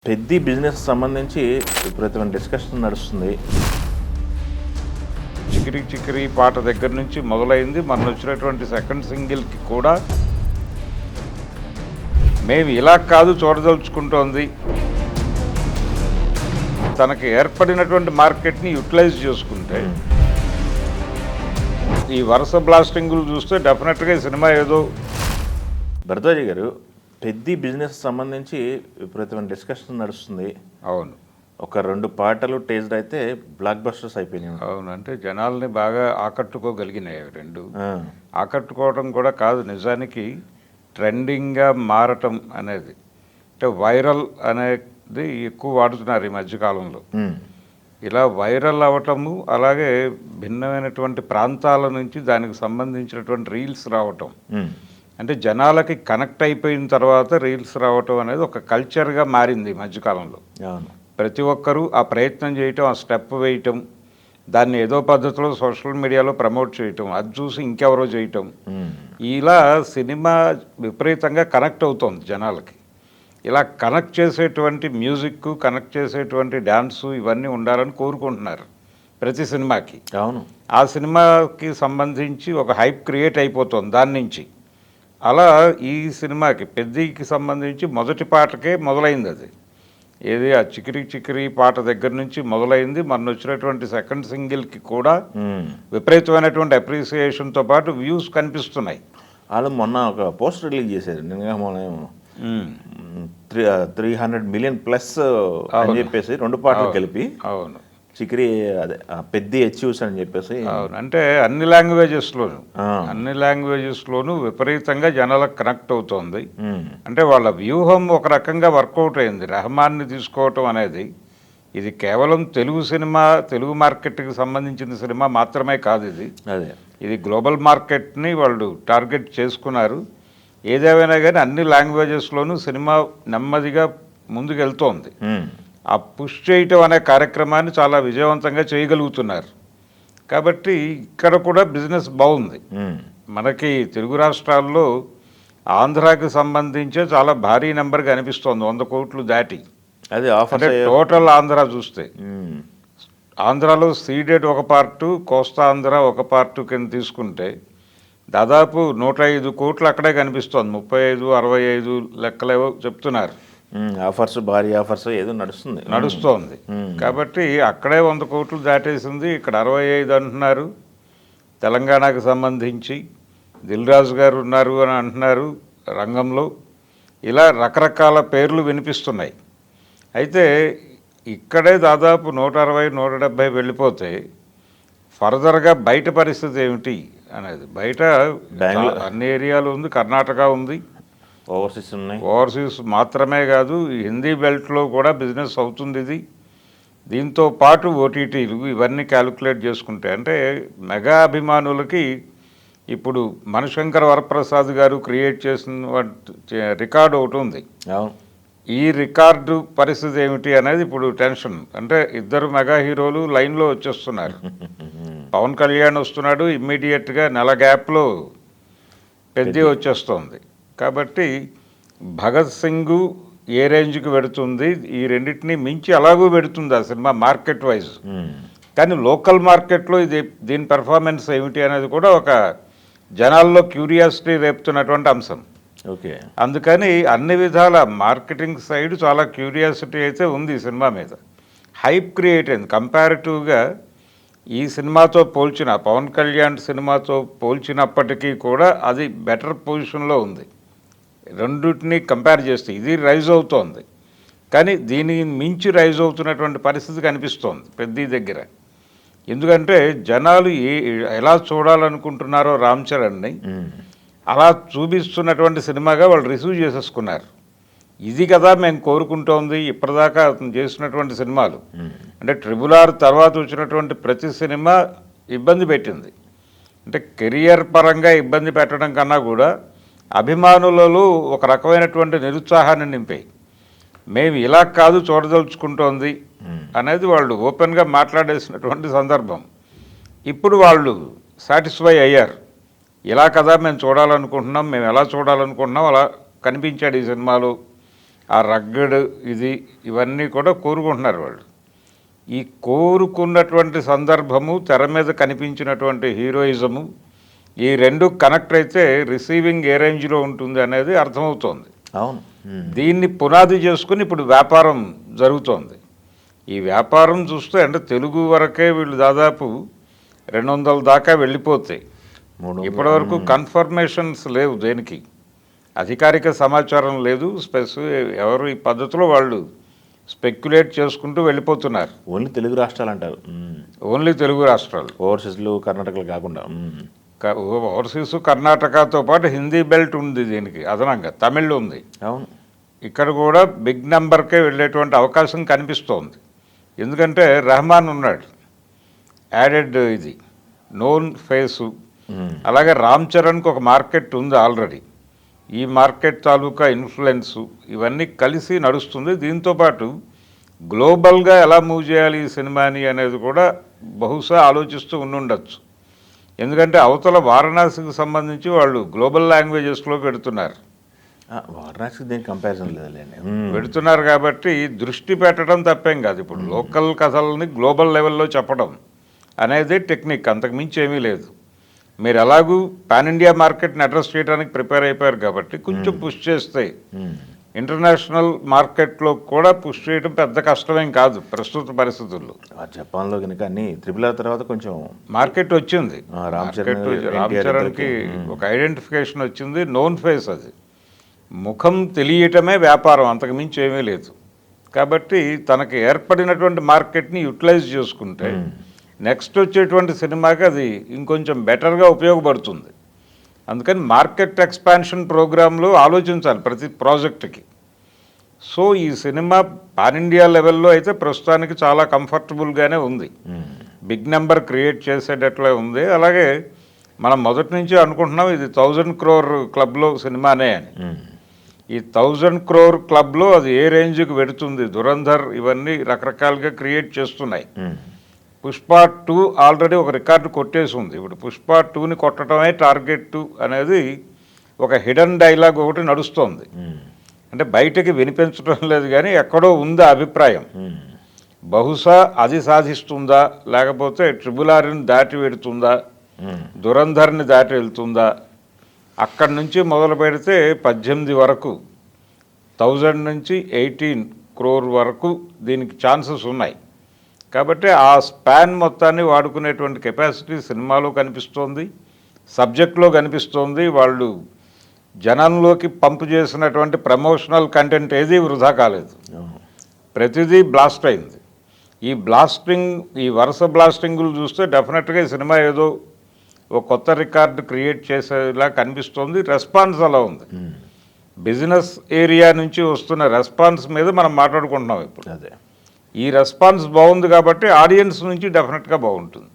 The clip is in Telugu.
పెద్ద బిజినెస్ సంబంధించి విపరీతమైన డిస్కషన్ నడుస్తుంది. చికిరి చికిరి పాట దగ్గర నుంచి మొదలైంది. మొన్న వచ్చినటువంటి సెకండ్ సింగిల్కి కూడా మేము ఇలా కాదు చూడదలుచుకుంటోంది, తనకి ఏర్పడినటువంటి మార్కెట్ని యూటిలైజ్ చేసుకుంటే ఈ వరుస బ్లాస్టింగులు చూస్తే డెఫినెట్గా ఈ సినిమా ఏదో. భరద్వాజ గారు, పెద్ద బిజినెస్ సంబంధించి విపరీతమైన డిస్కషన్ నడుస్తుంది. అవును, ఒక 2 పాటలు టేజ్డ్ అయితే బ్లాక్ బస్టర్స్ అయిపోయినాయి. అవును, అంటే జనాల్ని బాగా ఆకట్టుకోగలిగినాయి. రెండు ఆకట్టుకోవడం కూడా కాదు, నిజానికి ట్రెండింగ్గా మారటం అనేది, అంటే వైరల్ అనేది ఎక్కువ వాడుతున్నారు ఈ మధ్యకాలంలో. ఇలా వైరల్ అవ్వటము, అలాగే భిన్నమైనటువంటి ప్రాంతాల నుంచి దానికి సంబంధించినటువంటి రీల్స్ రావటం, అంటే జనాలకి కనెక్ట్ అయిపోయిన తర్వాత రీల్స్ రావటం అనేది ఒక కల్చర్గా మారింది ఈ మధ్యకాలంలో. ప్రతి ఒక్కరూ ఆ ప్రయత్నం చేయటం, ఆ స్టెప్ వేయటం, దాన్ని ఏదో పద్ధతిలో సోషల్ మీడియాలో ప్రమోట్ చేయటం, అది చూసి ఇంకెవరో చేయటం, ఇలా సినిమా విపరీతంగా కనెక్ట్ అవుతోంది జనాలకి. ఇలా కనెక్ట్ చేసేటువంటి మ్యూజిక్, కనెక్ట్ చేసేటువంటి డ్యాన్సు ఇవన్నీ ఉండాలని కోరుకుంటున్నారు ప్రతి సినిమాకి. అవును, ఆ సినిమాకి సంబంధించి ఒక హైప్ క్రియేట్ అయిపోతుంది దాని నుంచి. అలా ఈ సినిమాకి పెద్దకి సంబంధించి మొదటి పాటకే మొదలైంది. అది ఏది, ఆ చికిరి చికిరి పాట దగ్గర నుంచి మొదలైంది. మొన్న వచ్చినటువంటి సెకండ్ సింగిల్కి కూడా విపరీతమైనటువంటి అప్రిసియేషన్తో పాటు వ్యూస్ కనిపిస్తున్నాయి. వాళ్ళు మొన్న ఒక పోస్ట్ రిలీజ్ చేశారు, నిన్నగా మొన్న 300 మిలియన్ ప్లస్ అని చెప్పేసి 2 పాటలు కలిపి. అవును, చికిరి అదే పెద్ద అచీవ్స్ అని చెప్పేసి. అవును, అంటే అన్ని లాంగ్వేజెస్లోనూ విపరీతంగా జనాలకు కనెక్ట్ అవుతోంది. అంటే వాళ్ళ వ్యూహం ఒక రకంగా వర్కౌట్ అయింది. రెహమాన్ని తీసుకోవటం అనేది ఇది కేవలం తెలుగు సినిమా, తెలుగు మార్కెట్కి సంబంధించిన సినిమా మాత్రమే కాదు. ఇది గ్లోబల్ మార్కెట్ని వాళ్ళు టార్గెట్ చేసుకున్నారు. ఏదేమైనా కానీ అన్ని లాంగ్వేజెస్లోనూ సినిమా నెమ్మదిగా ముందుకెళ్తోంది. ఆ పుష్ చేయటం అనే కార్యక్రమాన్ని చాలా విజయవంతంగా చేయగలుగుతున్నారు. కాబట్టి ఇక్కడ కూడా బిజినెస్ బాగుంది. మనకి తెలుగు రాష్ట్రాల్లో ఆంధ్రాకి సంబంధించే చాలా భారీ నెంబర్ కనిపిస్తోంది, 100 కోట్లు దాటి. అది ఆఫర్ టోటల్ ఆంధ్ర చూస్తే, ఆంధ్రాలో సీడెడ్ ఒక పార్టు, కోస్తా ఆంధ్ర ఒక పార్టు కింద తీసుకుంటే దాదాపు 105 కోట్లు అక్కడే కనిపిస్తోంది. 35, 65 లెక్కలేవో చెప్తున్నారు. ఆఫర్స్, భారీ ఆఫర్స్ ఏదో నడుస్తోంది. కాబట్టి అక్కడే 100 కోట్లు దాటేసింది. ఇక్కడ 65 అంటున్నారు. తెలంగాణకు సంబంధించి దిల్ రాజు గారు ఉన్నారు అని అంటున్నారు రంగంలో. ఇలా రకరకాల పేర్లు వినిపిస్తున్నాయి. అయితే ఇక్కడే దాదాపు 160, 170 వెళ్ళిపోతే ఫర్దర్గా బయట పరిస్థితి ఏమిటి అనేది, బయట అన్ని ఏరియాలు ఉంది, కర్ణాటక ఉంది, ఓవర్సీస్ ఉన్నాయి. ఓవర్సీస్ మాత్రమే కాదు, హిందీ బెల్ట్లో కూడా బిజినెస్ అవుతుంది ఇది. దీంతో పాటు ఓటీటీలు ఇవన్నీ క్యాలిక్యులేట్ చేసుకుంటే, అంటే మెగా అభిమానులకి ఇప్పుడు మణిశంకర్ వరప్రసాద్ గారు క్రియేట్ చేసిన రికార్డు ఒకటి ఉంది. ఈ రికార్డు పరిస్థితి ఏమిటి అనేది ఇప్పుడు టెన్షన్. అంటే 2 మెగా హీరోలు లైన్లో వచ్చేస్తున్నారు. పవన్ కళ్యాణ్ వస్తున్నాడు, ఇమ్మీడియట్గా నెల గ్యాప్లో పెద్ద వచ్చేస్తుంది. కాబట్టి భగత్ సింగ్ ఏ రేంజ్కి పెడుతుంది, ఈ రెండింటినీ మించి అలాగూ పెడుతుంది ఆ సినిమా మార్కెట్ వైజ్. కానీ లోకల్ మార్కెట్లో దీని పెర్ఫార్మెన్స్ ఏమిటి అనేది కూడా ఒక జనాల్లో క్యూరియాసిటీ రేపుతున్నటువంటి అంశం. ఓకే, అందుకని అన్ని విధాల మార్కెటింగ్ సైడ్ చాలా క్యూరియాసిటీ అయితే ఉంది ఈ సినిమా మీద. హైప్ క్రియేట్ అయింది. కంపారిటివ్గా ఈ సినిమాతో పోల్చిన, పవన్ కళ్యాణ్ సినిమాతో పోల్చినప్పటికీ కూడా అది బెటర్ పొజిషన్లో ఉంది. రెండింటినీ కంపేర్ చేస్తే ఇది రైజ్ అవుతోంది, కానీ దీనికి మించి రైజ్ అవుతున్నటువంటి పరిస్థితి కనిపిస్తోంది పెద్ద దగ్గర. ఎందుకంటే జనాలు ఎలా చూడాలనుకుంటున్నారో రామ్ చరణ్ని అలా చూపిస్తున్నటువంటి సినిమాగా వాళ్ళు రిసీవ్ చేసేసుకున్నారు. ఇది కదా మేము కోరుకుంటోంది. ఇప్పటిదాకా అతను చేసినటువంటి సినిమాలు, అంటే RRR తర్వాత వచ్చినటువంటి ప్రతి సినిమా ఇబ్బంది పెట్టింది. అంటే కెరియర్ పరంగా ఇబ్బంది పెట్టడం కన్నా కూడా అభిమానులలో ఒక రకమైనటువంటి నిరుత్సాహాన్ని నింపాయి. మేము ఇలా కాదు చూడదలుచుకుంటోంది అనేది వాళ్ళు ఓపెన్గా మాట్లాడేసినటువంటి సందర్భం. ఇప్పుడు వాళ్ళు సాటిస్ఫై అయ్యారు. ఇలా కదా మేము చూడాలనుకుంటున్నాం, మేము ఎలా చూడాలనుకుంటున్నాం అలా కనిపించాడు ఈ సినిమాలో ఆ రగ్గడ్ ఇవన్నీ కూడా కోరుకుంటున్నారు వాళ్ళు. ఈ కోరుకున్నటువంటి సందర్భము, తెర మీద కనిపించినటువంటి హీరోయిజము, ఈ రెండు కనెక్ట్ అయితే రిసీవింగ్ ఏ రేంజ్లో ఉంటుంది అనేది అర్థమవుతోంది. అవును. దీన్ని పునాది చేసుకుని ఇప్పుడు వ్యాపారం జరుగుతోంది. ఈ వ్యాపారం చూస్తే అంటే తెలుగు వరకే వీళ్ళు దాదాపు 200 దాకా వెళ్ళిపోతాయి. ఇప్పటివరకు కన్ఫర్మేషన్స్ లేవు, దేనికి అధికారిక సమాచారం లేదు. ఎవరు ఈ పద్ధతిలో వాళ్ళు స్పెక్యులేట్ చేసుకుంటూ వెళ్ళిపోతున్నారు. ఓన్లీ తెలుగు రాష్ట్రాలు అంటారు. ఓన్లీ తెలుగు రాష్ట్రాలు, ఓవర్సీస్లు కర్ణాటకలు కాకుండా. ఓవర్సీస్ కర్ణాటకతో పాటు హిందీ బెల్ట్ ఉంది, దీనికి అదనంగా తమిళ్ ఉంది. అవును. ఇక్కడ కూడా బిగ్ నెంబర్కే వెళ్ళేటువంటి అవకాశం కనిపిస్తోంది. ఎందుకంటే రెహమాన్ ఉన్నాడు, యాడెడ్ నోన్ ఫేసు. అలాగే రామ్ చరణ్కి ఒక మార్కెట్ ఉంది ఆల్రెడీ. ఈ మార్కెట్ తాలూకా ఇన్ఫ్లుయెన్సు ఇవన్నీ కలిసి నడుస్తుంది. దీంతోపాటు గ్లోబల్గా ఎలా మూవ్ చేయాలి ఈ సినిమాని అనేది కూడా బహుశా ఆలోచిస్తూ ఉండుండొచ్చు. ఎందుకంటే అవతల వారణాసికి సంబంధించి వాళ్ళు గ్లోబల్ లాంగ్వేజెస్లో పెడుతున్నారు. వారణాసికి దీనికి కంపారిజన్ లేదండి. పెడుతున్నారు కాబట్టి దృష్టి పెట్టడం తప్పేం కాదు. ఇప్పుడు లోకల్ కథల్ని గ్లోబల్ లెవెల్లో చెప్పడం అనేది టెక్నిక్, అంతకుమించి ఏమీ లేదు. మీరు ఎలాగూ పాన్ ఇండియా మార్కెట్ని అడ్రస్ చేయడానికి ప్రిపేర్ అయిపోయారు కాబట్టి కొంచెం పుష్ చేస్తే ఇంటర్నేషనల్ మార్కెట్లో కూడా పుష్ చేయడం పెద్ద కష్టమేం కాదు ప్రస్తుత పరిస్థితుల్లో. జపాన్లో కనుక అన్ని RRR తర్వాత కొంచెం మార్కెట్ వచ్చింది. రామ్ చరణ్కి ఒక ఐడెంటిఫికేషన్ వచ్చింది, నోన్ ఫేస్. అది ముఖం తెలియటమే వ్యాపారం, అంతకుమించి ఏమీ లేదు. కాబట్టి తనకి ఏర్పడినటువంటి మార్కెట్ని యూటిలైజ్ చేసుకుంటే నెక్స్ట్ వచ్చేటువంటి సినిమాకి అది ఇంకొంచెం బెటర్గా ఉపయోగపడుతుంది. అందుకని మార్కెట్ ఎక్స్పాన్షన్ ప్రోగ్రాంలో ఆలోచించాలి ప్రతి ప్రాజెక్టుకి. సో ఈ సినిమా పాన్ ఇండియా లెవెల్లో అయితే ప్రస్తుతానికి చాలా కంఫర్టబుల్గానే ఉంది, బిగ్ నెంబర్ క్రియేట్ చేసేటట్లే ఉంది. అలాగే మనం మొదటి నుంచి అనుకుంటున్నాం ఇది 1000 crore క్లబ్లో సినిమానే అని. ఈ 1000 crore క్లబ్లో అది ఏ రేంజ్కి పెడుతుంది, దురంధర్ ఇవన్నీ రకరకాలుగా క్రియేట్ చేస్తున్నాయి. పుష్ప 2 ఆల్రెడీ ఒక రికార్డు కొట్టేసి ఉంది. ఇప్పుడు పుష్ప 2ని కొట్టడమే టార్గెట్ 2 అనేది ఒక హిడెన్ డైలాగ్ ఒకటి నడుస్తోంది. అంటే బయటకి వినిపించడం లేదు కానీ ఎక్కడో ఉందా అభిప్రాయం. బహుశా అది సాధిస్తుందా, లేకపోతే RRRని దాటి వెడుతుందా, దురంధర్ని దాటి వెళ్తుందా. అక్కడి నుంచి మొదలు పెడితే 18 వరకు, 1000 నుంచి 18 crore వరకు దీనికి ఛాన్సెస్ ఉన్నాయి. కాబట్టి ఆ స్పాన్ మొత్తాన్ని వాడుకునేటువంటి కెపాసిటీ సినిమాలో కనిపిస్తోంది, సబ్జెక్ట్లో కనిపిస్తోంది. వాళ్ళు జనంలోకి పంపు చేసినటువంటి ప్రమోషనల్ కంటెంట్ ఏది వృధా కాలేదు, ప్రతిదీ బ్లాస్ట్ అయింది. ఈ వరుస బ్లాస్టింగులు చూస్తే డెఫినెట్గా ఈ సినిమా ఏదో ఒక కొత్త రికార్డు క్రియేట్ చేసేలా కనిపిస్తోంది. రెస్పాన్స్ అలా ఉంది. బిజినెస్ ఏరియా నుంచి వస్తున్న రెస్పాన్స్ మీద మనం మాట్లాడుకుంటున్నాం ఇప్పుడు. అదే ఈ రెస్పాన్స్ బాగుంది కాబట్టి ఆడియన్స్ నుంచి డెఫినెట్గా బాగుంటుంది.